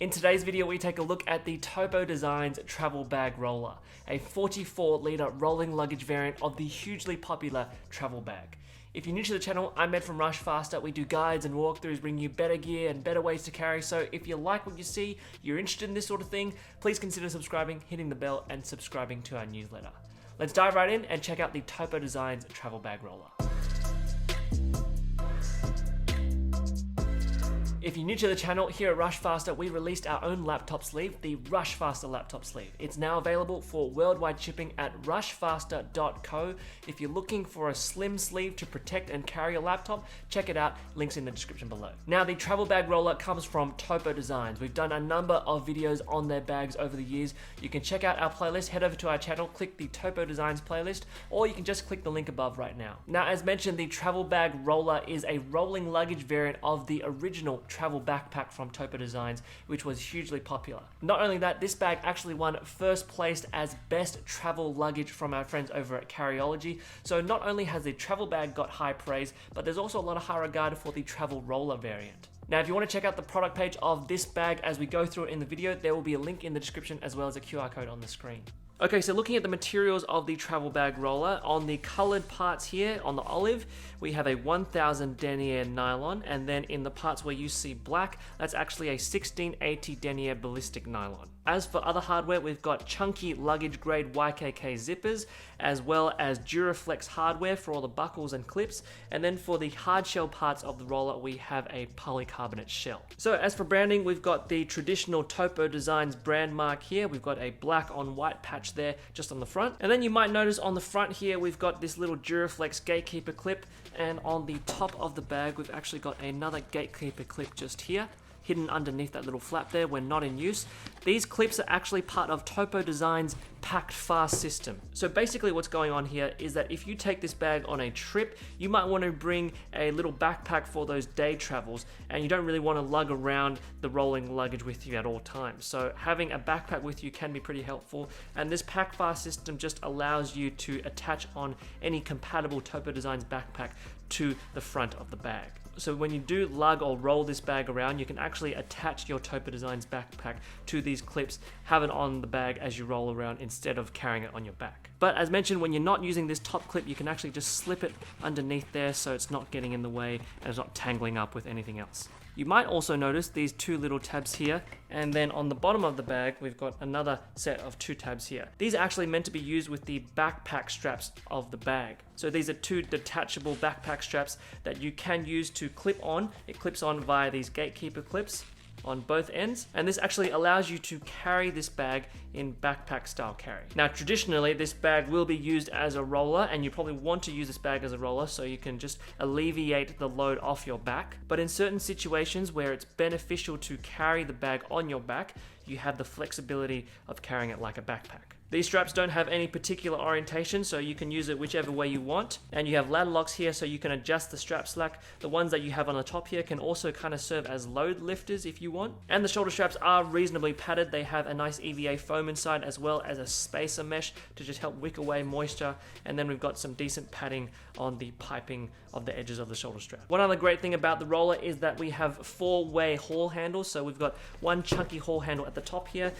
In today's video, we take a look at the Topo Designs Travel Bag Roller, a 44-litre rolling luggage variant of the hugely popular travel bag. If you're new to the channel, I'm Ed from Rushfaster. We do guides and walkthroughs, bring you better gear and better ways to carry. So if you like what you see, you're interested in this sort of thing, please consider subscribing, hitting the bell, and subscribing to our newsletter. Let's dive right in and check out the Topo Designs Travel Bag Roller. If you're new to the channel, here at Rushfaster, we released our own laptop sleeve, the Rushfaster laptop sleeve. It's now available for worldwide shipping at rushfaster.co. If you're looking for a slim sleeve to protect and carry a laptop, check it out, links in the description below. Now, the travel bag roller comes from Topo Designs. We've done a number of videos on their bags over the years. You can check out our playlist, head over to our channel, click the Topo Designs playlist, or you can just click the link above right now. Now, as mentioned, the travel bag roller is a rolling luggage variant of the original travel backpack from Topo Designs, which was hugely popular. Not only that, this bag actually won first place as best travel luggage from our friends over at Carryology. So not only has the travel bag got high praise, but there's also a lot of high regard for the travel roller variant. Now, if you want to check out the product page of this bag as we go through it in the video, there will be a link in the description as well as a QR code on the screen. Okay, so looking at the materials of the travel bag roller, on the colored parts here, on the olive, we have a 1000 denier nylon, and then in the parts where you see black, that's actually a 1680 denier ballistic nylon. As for other hardware, we've got chunky luggage grade YKK zippers, as well as Duraflex hardware for all the buckles and clips, and then for the hard shell parts of the roller, we have a polycarbonate shell. So as for branding, we've got the traditional Topo Designs brand mark here. We've got a black on white patch there just on the front, and then you might notice on the front here we've got this little Duraflex gatekeeper clip, and on the top of the bag we've actually got another gatekeeper clip just here, hidden underneath that little flap there when not in use. These clips are actually part of Topo Designs' packed fast system. So basically what's going on here is that if you take this bag on a trip, you might want to bring a little backpack for those day travels, and you don't really want to lug around the rolling luggage with you at all times. So having a backpack with you can be pretty helpful, and this pack fast system just allows you to attach on any compatible Topo Designs backpack to the front of the bag. So when you do lug or roll this bag around, you can actually attach your Topo Designs backpack to these clips, have it on the bag as you roll around instead of carrying it on your back. But as mentioned, when you're not using this top clip, you can actually just slip it underneath there so it's not getting in the way and it's not tangling up with anything else. You might also notice these two little tabs here, and then on the bottom of the bag, we've got another set of two tabs here. These are actually meant to be used with the backpack straps of the bag. So these are two detachable backpack straps that you can use to clip on. It clips on via these gatekeeper clips on both ends, and this actually allows you to carry this bag in backpack style carry. Now, traditionally, this bag will be used as a roller, and you probably want to use this bag as a roller so you can just alleviate the load off your back. But in certain situations where it's beneficial to carry the bag on your back, you have the flexibility of carrying it like a backpack. These straps don't have any particular orientation, so you can use it whichever way you want. And you have ladder locks here so you can adjust the strap slack. The ones that you have on the top here can also kind of serve as load lifters if you want. And the shoulder straps are reasonably padded. They have a nice EVA foam inside as well as a spacer mesh to just help wick away moisture. And then we've got some decent padding on the piping of the edges of the shoulder strap. One other great thing about the roller is that we have 4-way haul handles. So we've got one chunky haul handle at the top here,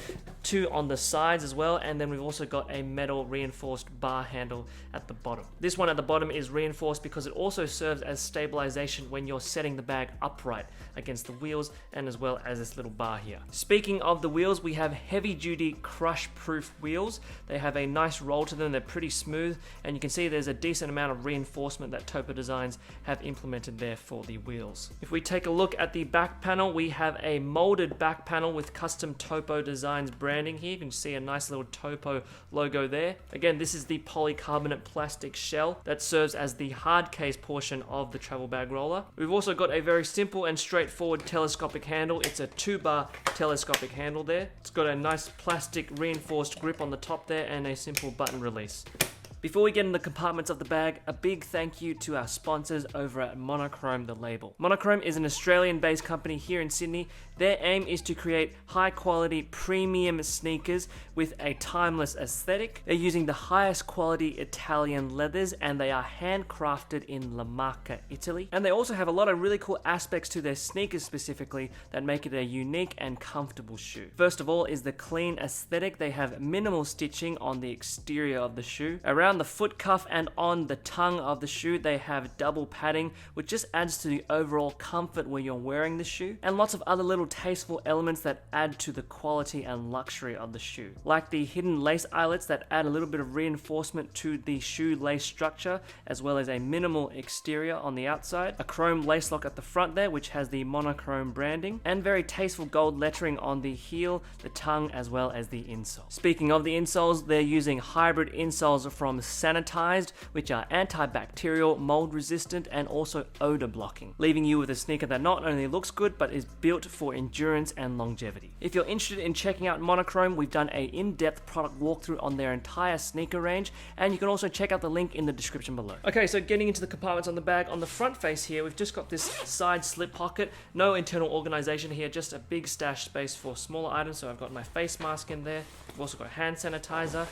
2 on the sides as well, and then we've also got a metal reinforced bar handle at the bottom. This one at the bottom is reinforced because it also serves as stabilization when you're setting the bag upright against the wheels, and as well as this little bar here. Speaking of the wheels, we have heavy duty crush proof wheels. They have a nice roll to them, they're pretty smooth, and you can see there's a decent amount of reinforcement that Topo Designs have implemented there for the wheels. If we take a look at the back panel, we have a molded back panel with custom Topo Designs branding here. You can see a nice little Topo logo there. Again, this is the polycarbonate plastic shell that serves as the hard case portion of the travel bag roller. We've also got a very simple and straightforward telescopic handle. It's a 2-bar telescopic handle there. It's got a nice plastic reinforced grip on the top there and a simple button release. Before we get into the compartments of the bag, a big thank you to our sponsors over at Monochrome the label. Monochrome is an Australian-based company here in Sydney. Their aim is to create high-quality premium sneakers with a timeless aesthetic. They're using the highest quality Italian leathers, and they are handcrafted in La Marca, Italy. And they also have a lot of really cool aspects to their sneakers specifically that make it a unique and comfortable shoe. First of all is the clean aesthetic. They have minimal stitching on the exterior of the shoe. Around the foot cuff and on the tongue of the shoe, they have double padding, which just adds to the overall comfort when you're wearing the shoe, and lots of other little tasteful elements that add to the quality and luxury of the shoe, like the hidden lace eyelets that add a little bit of reinforcement to the shoe lace structure, as well as a minimal exterior on the outside, a chrome lace lock at the front there which has the monochrome branding, and very tasteful gold lettering on the heel, the tongue, as well as the insole. Speaking of the insoles, they're using hybrid insoles from Sanitized, which are antibacterial, mold resistant, and also odor blocking, leaving you with a sneaker that not only looks good but is built for endurance and longevity. If you're interested in checking out Monochrome, we've done an in-depth product walkthrough on their entire sneaker range, and you can also check out the link in the description below. Okay, so getting into the compartments on the bag, on the front face here, we've just got this side slip pocket, no internal organization here, just a big stash space for smaller items. So I've got my face mask in there, I've also got hand sanitizer,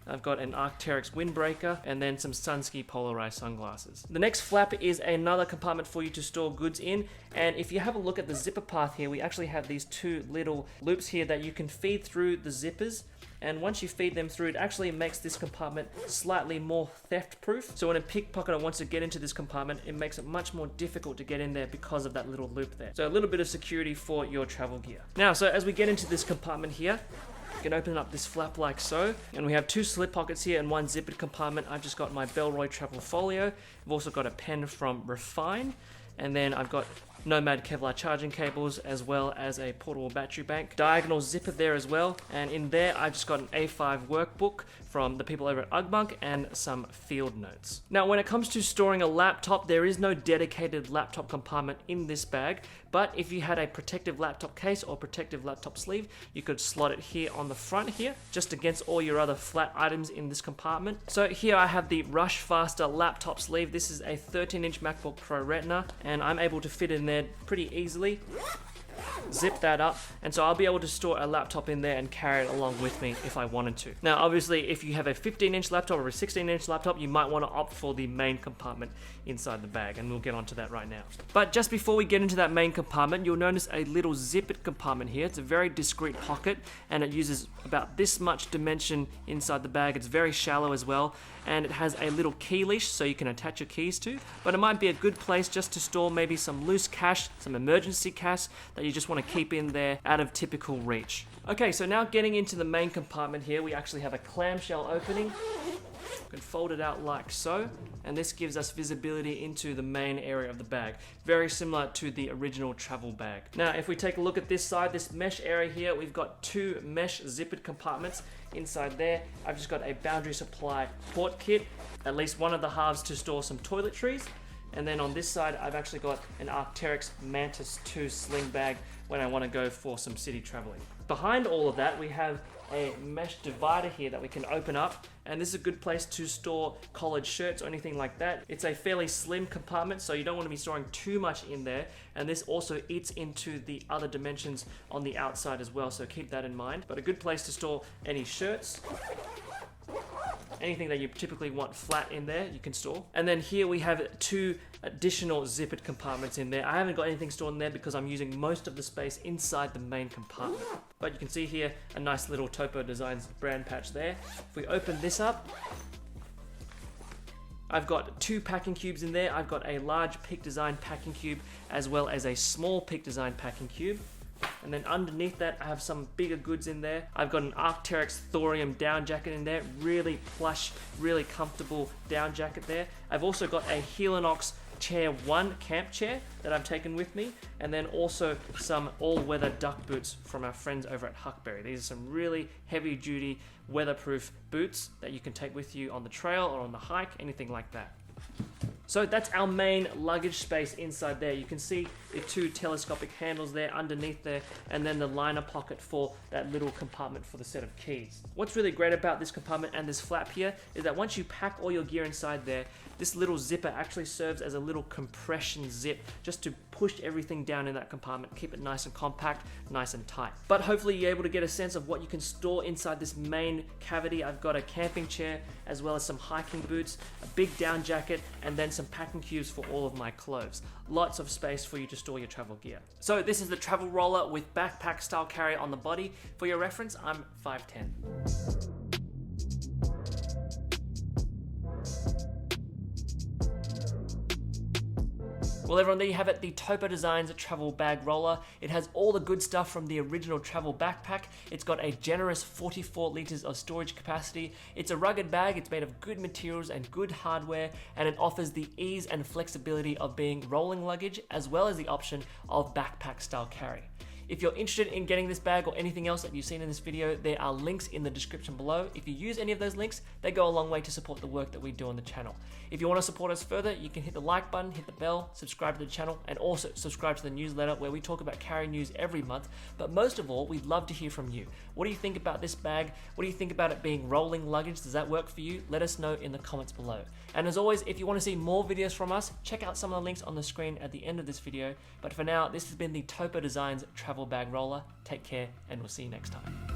I've got an Arc'teryx windbreaker, and then some Sunski polarized sunglasses. The next flap is another compartment for you to store goods in, and if you have a look at the zipper path here, we actually have these two little loops here that you can feed through the zippers, and once you feed them through, it actually makes this compartment slightly more theft proof. So when a pickpocketer wants to get into this compartment, it makes it much more difficult to get in there because of that little loop there. So a little bit of security for your travel gear. Now, so as we get into this compartment here, you can open up this flap like so, and we have two slip pockets here and one zippered compartment. I've just got my Bellroy travel folio. I've also got a pen from Refine, and then I've got Nomad Kevlar charging cables, as well as a portable battery bank. Diagonal zipper there as well, and in there I've just got an A5 workbook from the people over at Ugmonk and some field notes. Now, when it comes to storing a laptop, there is no dedicated laptop compartment in this bag, but if you had a protective laptop case or protective laptop sleeve, you could slot it here on the front here, just against all your other flat items in this compartment. So here I have the Rushfaster laptop sleeve. This is a 13-inch MacBook Pro Retina, and I'm able to fit in there pretty easily. Zip that up, and so I'll be able to store a laptop in there and carry it along with me if I wanted to. Now, obviously, if you have a 15-inch laptop or a 16-inch laptop, you might want to opt for the main compartment inside the bag, and we'll get onto that right now. But just before we get into that main compartment, you'll notice a little zippered compartment here. It's a very discreet pocket, and it uses about this much dimension inside the bag. It's very shallow as well, and it has a little key leash so you can attach your keys to, but it might be a good place just to store maybe some loose cash, some emergency cash that you just want to keep in there out of typical reach. Okay, so now getting into the main compartment here, we actually have a clamshell opening. You can fold it out like so, and this gives us visibility into the main area of the bag, very similar to the original travel bag. Now, if we take a look at this side, this mesh area here, we've got two mesh zippered compartments. Inside there, I've just got a Boundary Supply port kit, at least one of the halves to store some toiletries. And then on this side, I've actually got an Arc'teryx Mantis 2 sling bag when I want to go for some city traveling. Behind all of that, we have a mesh divider here that we can open up, and this is a good place to store collared shirts or anything like that. It's a fairly slim compartment, so you don't want to be storing too much in there, and this also eats into the other dimensions on the outside as well, so keep that in mind. But a good place to store any shirts, anything that you typically want flat in there, you can store. And then here we have two additional zippered compartments in there. I haven't got anything stored in there because I'm using most of the space inside the main compartment. But you can see here a nice little Topo Designs brand patch there. If we open this up, I've got two packing cubes in there. I've got a large Peak Design packing cube as well as a small Peak Design packing cube. And then underneath that, I have some bigger goods in there. I've got an Arc'teryx Thorium down jacket in there. Really plush, really comfortable down jacket there. I've also got a Helinox Chair 1 camp chair that I've taken with me. And then also some all-weather duck boots from our friends over at Huckberry. These are some really heavy-duty, weatherproof boots that you can take with you on the trail or on the hike, anything like that. So that's our main luggage space inside there. You can see the two telescopic handles there underneath there, and then the liner pocket for that little compartment for the set of keys. What's really great about this compartment and this flap here is that once you pack all your gear inside there, this little zipper actually serves as a little compression zip just to push everything down in that compartment, keep it nice and compact, nice and tight. But hopefully you're able to get a sense of what you can store inside this main cavity. I've got a camping chair, as well as some hiking boots, a big down jacket, and then some packing cubes for all of my clothes. Lots of space for you to store your travel gear. So this is the travel roller with backpack style carry on the body. For your reference, I'm 5'10". Well everyone, there you have it, the Topo Designs travel bag roller. It has all the good stuff from the original travel backpack. It's got a generous 44 liters of storage capacity. It's a rugged bag, it's made of good materials and good hardware, and it offers the ease and flexibility of being rolling luggage, as well as the option of backpack style carry. If you're interested in getting this bag or anything else that you've seen in this video, there are links in the description below. If you use any of those links, they go a long way to support the work that we do on the channel. If you want to support us further, you can hit the like button, hit the bell, subscribe to the channel, and also subscribe to the newsletter where we talk about carry news every month. But most of all, we'd love to hear from you. What do you think about this bag? What do you think about it being rolling luggage? Does that work for you? Let us know in the comments below. And as always, if you want to see more videos from us, check out some of the links on the screen at the end of this video. But for now, this has been the Topo Designs travel bag roller. Take care, and we'll see you next time.